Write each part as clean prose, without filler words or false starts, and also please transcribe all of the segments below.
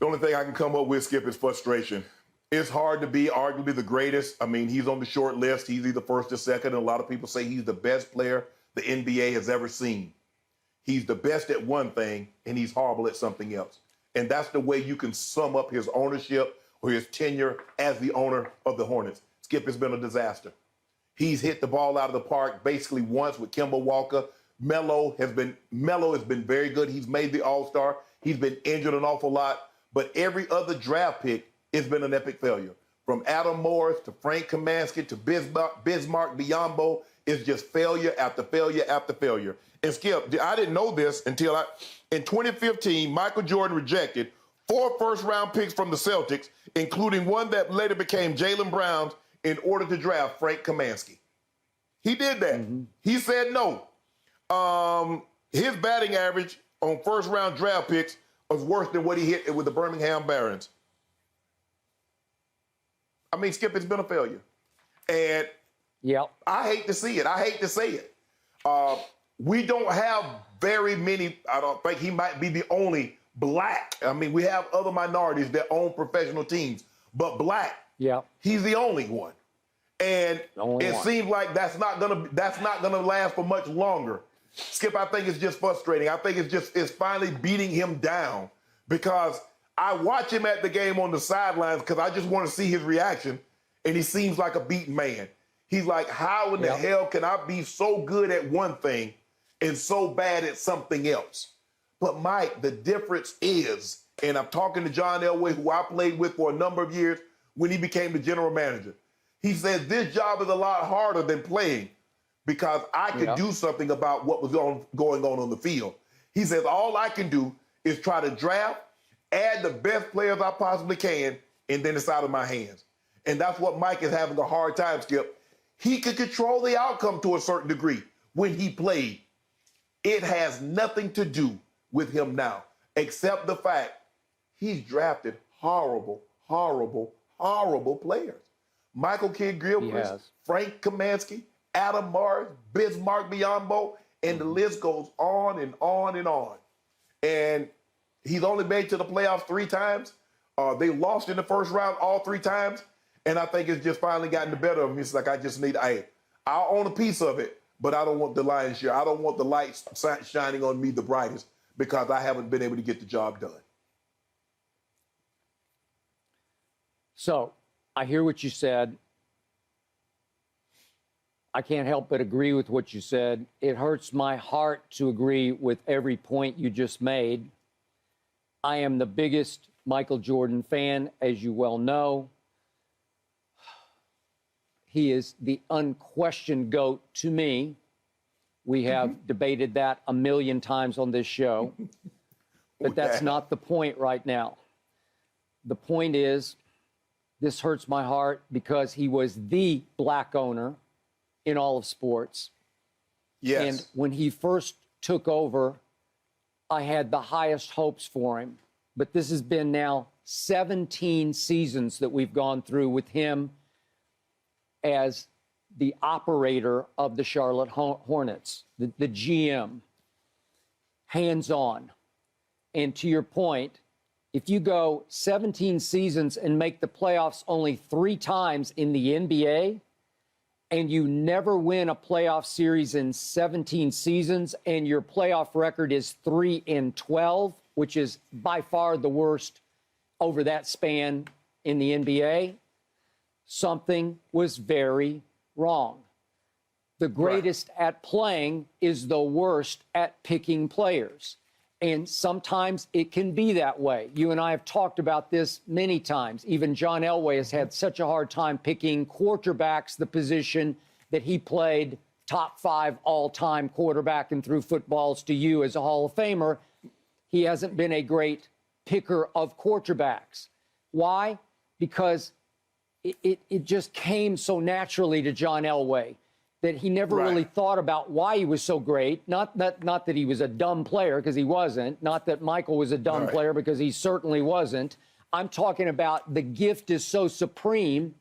The only thing I can come up with, Skip, is frustration. It's hard to be arguably the greatest. I mean, he's on the short list. He's either first or second, and a lot of people say he's the best player the NBA has ever seen. He's the best at one thing, and he's horrible at something else. And that's the way you can sum up his ownership or his tenure as the owner of the Hornets. Skip, has been a disaster. He's hit the ball out of the park basically once with Kemba Walker. Melo has been very good. He's made the All-Star. He's been injured an awful lot. But every other draft pick has been an epic failure. From Adam Morris to Frank Kaminsky to Bismarck Biyombo, it's just failure after failure after failure. And Skip, I didn't know this until in 2015, Michael Jordan rejected 4 first-round picks from the Celtics, including one that later became Jaylen Brown's, in order to draft Frank Kaminsky. He did that. Mm-hmm. He said no. His batting average on first-round draft picks was worse than what he hit with the Birmingham Barons. I mean, Skip, it's been a failure. And I hate to see it. I hate to say it. We don't have very many. I don't think he might be the only black. I mean, we have other minorities that own professional teams, but black, he's the only one. And it seems like that's not gonna last for much longer. Skip, I think it's just frustrating. I think it's finally beating him down, because I watch him at the game on the sidelines because I just want to see his reaction, and he seems like a beaten man. He's like, how in the hell can I be so good at one thing and so bad at something else? But Mike, the difference is, and I'm talking to John Elway, who I played with for a number of years when he became the general manager. He said, this job is a lot harder than playing because I could do something about what was going on the field. He says, all I can do is try to draft, add the best players I possibly can, and then it's out of my hands. And that's what Mike is having a hard time, Skip. He could control the outcome to a certain degree when he played. It has nothing to do with him now, except the fact he's drafted horrible, horrible, horrible players. Michael Kidd-Gilchrist, Frank Kaminsky, Adam Morris, Bismarck Biyombo, and the list goes on and on and on. And he's only made to the playoffs 3 times. They lost in the first round all 3 times. And I think it's just finally gotten the better of him. It's like, I'll own a piece of it, but I don't want the lion's share. I don't want the light shining on me the brightest because I haven't been able to get the job done. So I hear what you said. I can't help but agree with what you said. It hurts my heart to agree with every point you just made. I am the biggest Michael Jordan fan, as you well know. He is the unquestioned GOAT to me. We have debated that a million times on this show. But that's not the point right now. The point is, this hurts my heart because he was the black owner in all of sports. Yes. And when he first took over, I had the highest hopes for him. But this has been now 17 seasons that we've gone through with him as the operator of the Charlotte Hornets, the GM, hands-on. And to your point, if you go 17 seasons and make the playoffs only 3 times in the NBA, and you never win a playoff series in 17 seasons, and your playoff record is 3-12, which is by far the worst over that span in the NBA, something was very wrong. The greatest at playing is the worst at picking players. And sometimes it can be that way. You and I have talked about this many times. Even John Elway has had such a hard time picking quarterbacks, the position that he played top 5 all-time quarterback and threw footballs to you as a Hall of Famer. He hasn't been a great picker of quarterbacks. Why? Because it just came so naturally to John Elway that he never really thought about why he was so great. Not that he was a dumb player, because he wasn't. Not that Michael was a dumb player, because he certainly wasn't. I'm talking about the gift is so supreme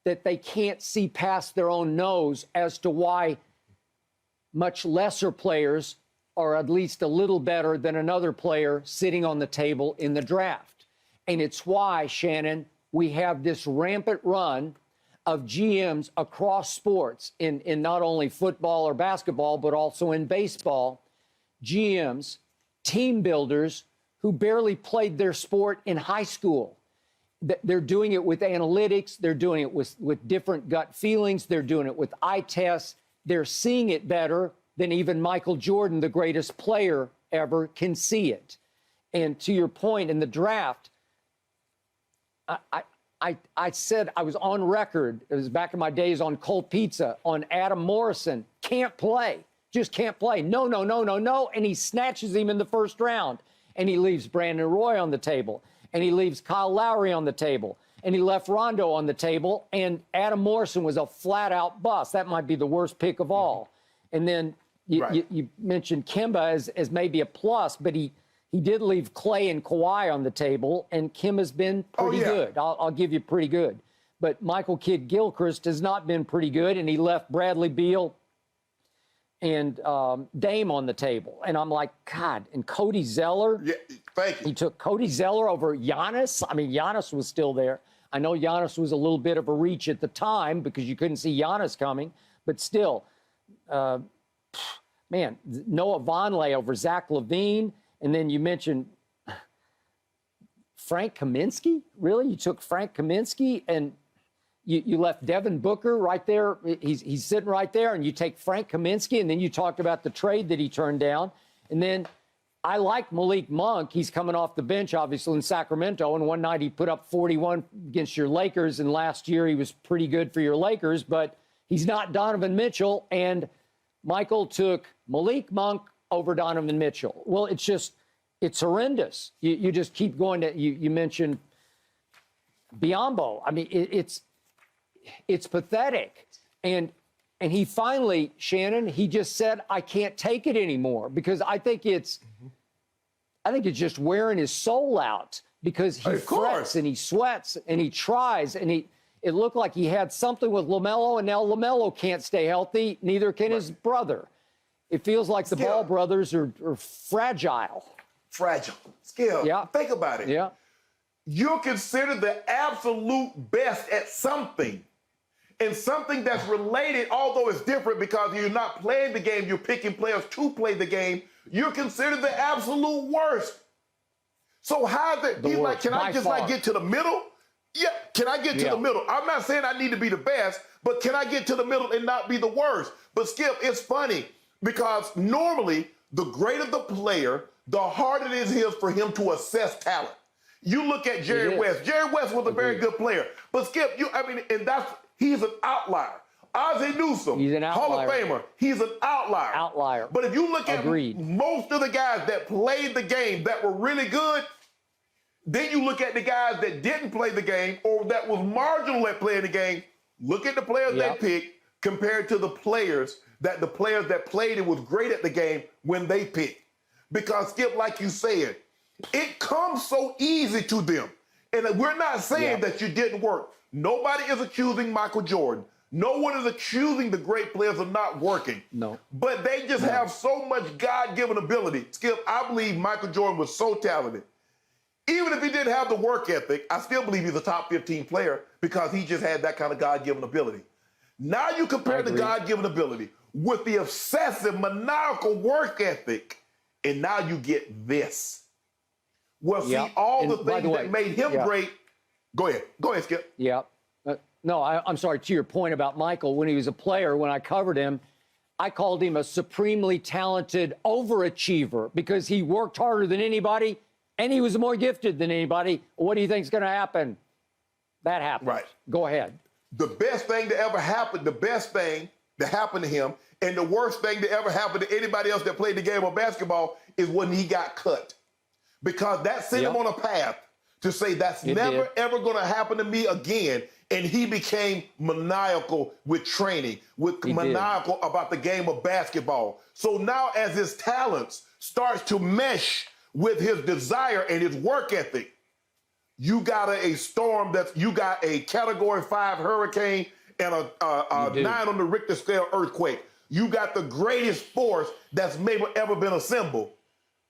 that they can't see past their own nose as to why much lesser players are at least a little better than another player sitting on the table in the draft. And it's why, Shannon, we have this rampant run of GMs across sports in not only football or basketball, but also in baseball. GMs, team builders who barely played their sport in high school. They're doing it with analytics. They're doing it with different gut feelings. They're doing it with eye tests. They're seeing it better than even Michael Jordan, the greatest player ever, can see it. And to your point, in the draft, I said, I was on record, it was back in my days on Cold Pizza, on Adam Morrison, can't play, just can't play. No. And he snatches him in the first round. And he leaves Brandon Roy on the table. And he leaves Kyle Lowry on the table. And he left Rondo on the table. And Adam Morrison was a flat-out bust. That might be the worst pick of all. And then you mentioned Kemba as maybe a plus, but he did leave Clay and Kawhi on the table, and Kemba's been pretty good. I'll give you pretty good. But Michael Kidd-Gilchrist has not been pretty good, and he left Bradley Beal and Dame on the table. And I'm like, God, and Cody Zeller. Yeah, thank you. He took Cody Zeller over Giannis. I mean, Giannis was still there. I know Giannis was a little bit of a reach at the time because you couldn't see Giannis coming, but still, man, Noah Vonleh over Zach LaVine. And then you mentioned Frank Kaminsky? Really? You took Frank Kaminsky and you left Devin Booker right there. He's sitting right there, and you take Frank Kaminsky, and then you talked about the trade that he turned down. And then I like Malik Monk. He's coming off the bench, obviously, in Sacramento, and one night he put up 41 against your Lakers, and last year he was pretty good for your Lakers, but he's not Donovan Mitchell, and Michael took Malik Monk over Donovan Mitchell. Well, it's horrendous. You just keep going to, you mentioned Biyombo. I mean, it's pathetic. And he finally, Shannon, he just said, I can't take it anymore, because I think it's just wearing his soul out, because he frets and he sweats and he tries, and it looked like he had something with LaMelo, and now LaMelo can't stay healthy. Neither can his brother. It feels like the Ball brothers are fragile. Fragile. Skill. Yeah. Think about it. Yeah. You're considered the absolute best at something. And something that's related, although it's different because you're not playing the game, you're picking players to play the game, you're considered the absolute worst. So how is it? He's like, can I just like get to the middle? Yeah, can I get to the middle? I'm not saying I need to be the best, but can I get to the middle and not be the worst? But Skip, it's funny because normally the greater the player, the harder it is for him to assess talent. You look at Jerry West. Jerry West was a very good player. But Skip, he's an outlier. Ozzie Newsome, he's an outlier. Hall of Famer, he's an outlier. But if you look at most of the guys that played the game that were really good, then you look at the guys that didn't play the game or that was marginal at playing the game, look at the players they picked compared to the players that played and was great at the game when they picked. Because, Skip, like you said, it comes so easy to them. And we're not saying that you didn't work. Nobody is accusing Michael Jordan. No one is accusing the great players of not working. No. But they just have so much God-given ability. Skip, I believe Michael Jordan was so talented. Even if he didn't have the work ethic, I still believe he's a top 15 player because he just had that kind of God-given ability. Now you compare the God-given ability with the obsessive, maniacal work ethic, and now you get this. Well, see, all the things that made him great. Go ahead, Skip. Yeah. No, I'm sorry, to your point about Michael, when he was a player, when I covered him, I called him a supremely talented overachiever because he worked harder than anybody and he was more gifted than anybody. What do you think is going to happen? That happened. Right. Go ahead. The best thing to ever happen, the best thing that happened to him, and the worst thing that ever happened to anybody else that played the game of basketball is when he got cut. Because that sent him on a path to say that's never, ever going to happen to me again. And he became maniacal with training, maniacal about the game of basketball. So now as his talents starts to mesh with his desire and his work ethic, you got a storm you got a Category 5 hurricane and a 9 on the Richter scale earthquake. You got the greatest force that's maybe ever been assembled.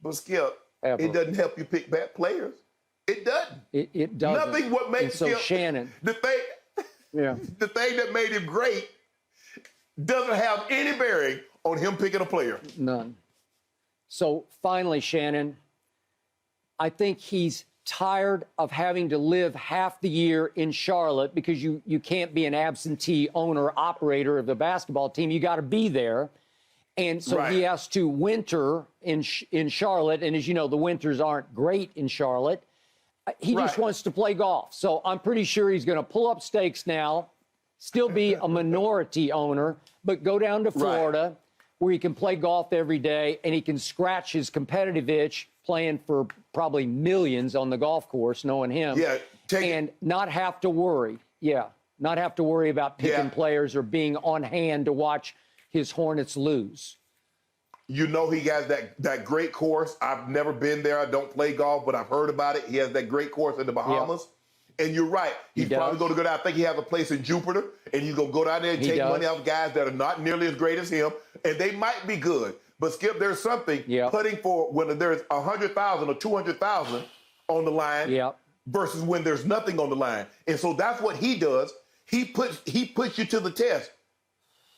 But Skip, it doesn't help you pick bad players. It doesn't. It doesn't. Nothing what makes him Shannon. The thing that made him great doesn't have any bearing on him picking a player. None. So finally, Shannon, I think he's tired of having to live half the year in Charlotte because you can't be an absentee owner operator of the basketball team. You got to be there. And so he has to winter in Charlotte. And as you know, the winters aren't great in Charlotte. He just wants to play golf. So I'm pretty sure he's going to pull up stakes now, still be a minority owner, but go down to Florida where he can play golf every day and he can scratch his competitive itch playing for probably millions on the golf course, knowing him. And not have to worry. Not have to worry about picking players or being on hand to watch his Hornets lose. You know he has that great course. I've never been there. I don't play golf, but I've heard about it. He has that great course in the Bahamas. And you're right. He's probably going to go down. I think he has a place in Jupiter, and he's going to go down there and take money off guys that are not nearly as great as him, and they might be good. But, Skip, there's something putting for when there's 100,000 or 200,000 on the line versus when there's nothing on the line. And so that's what he does. He puts you to the test.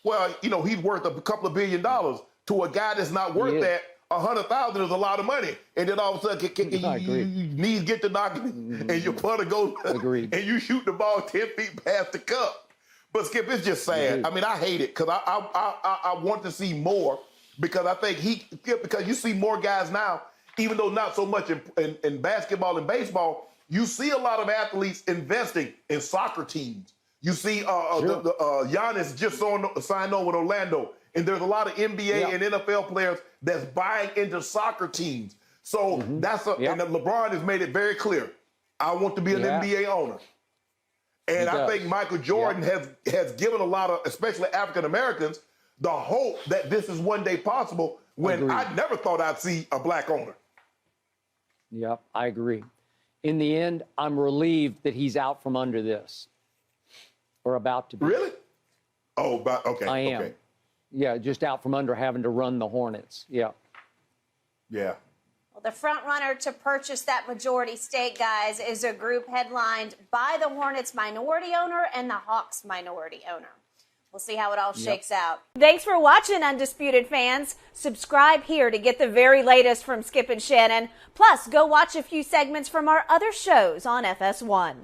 Well, you know, he's worth a couple of $1 billion to a guy that's not worth that. 100,000 is a lot of money, and then all of a sudden your knees get to knocking, and your putter goes, and you shoot the ball 10 feet past the cup. But Skip, it's just sad. I mean, I hate it because I want to see more because I think because you see more guys now, even though not so much in basketball and baseball, you see a lot of athletes investing in soccer teams. You see Giannis just signed on with Orlando. And there's a lot of NBA and NFL players that's buying into soccer teams. So and LeBron has made it very clear. I want to be an NBA owner. And I think Michael Jordan has given a lot of, especially African Americans, the hope that this is one day possible when I never thought I'd see a black owner. Yep, I agree. In the end, I'm relieved that he's out from under this. Or about to be. Really? Oh, okay. I am. Okay. Yeah, just out from under having to run the Hornets. Yeah. Yeah. Well, the front runner to purchase that majority stake, guys, is a group headlined by the Hornets minority owner and the Hawks minority owner. We'll see how it all shakes out. Thanks for watching, Undisputed fans. Subscribe here to get the very latest from Skip and Shannon. Plus, go watch a few segments from our other shows on FS1.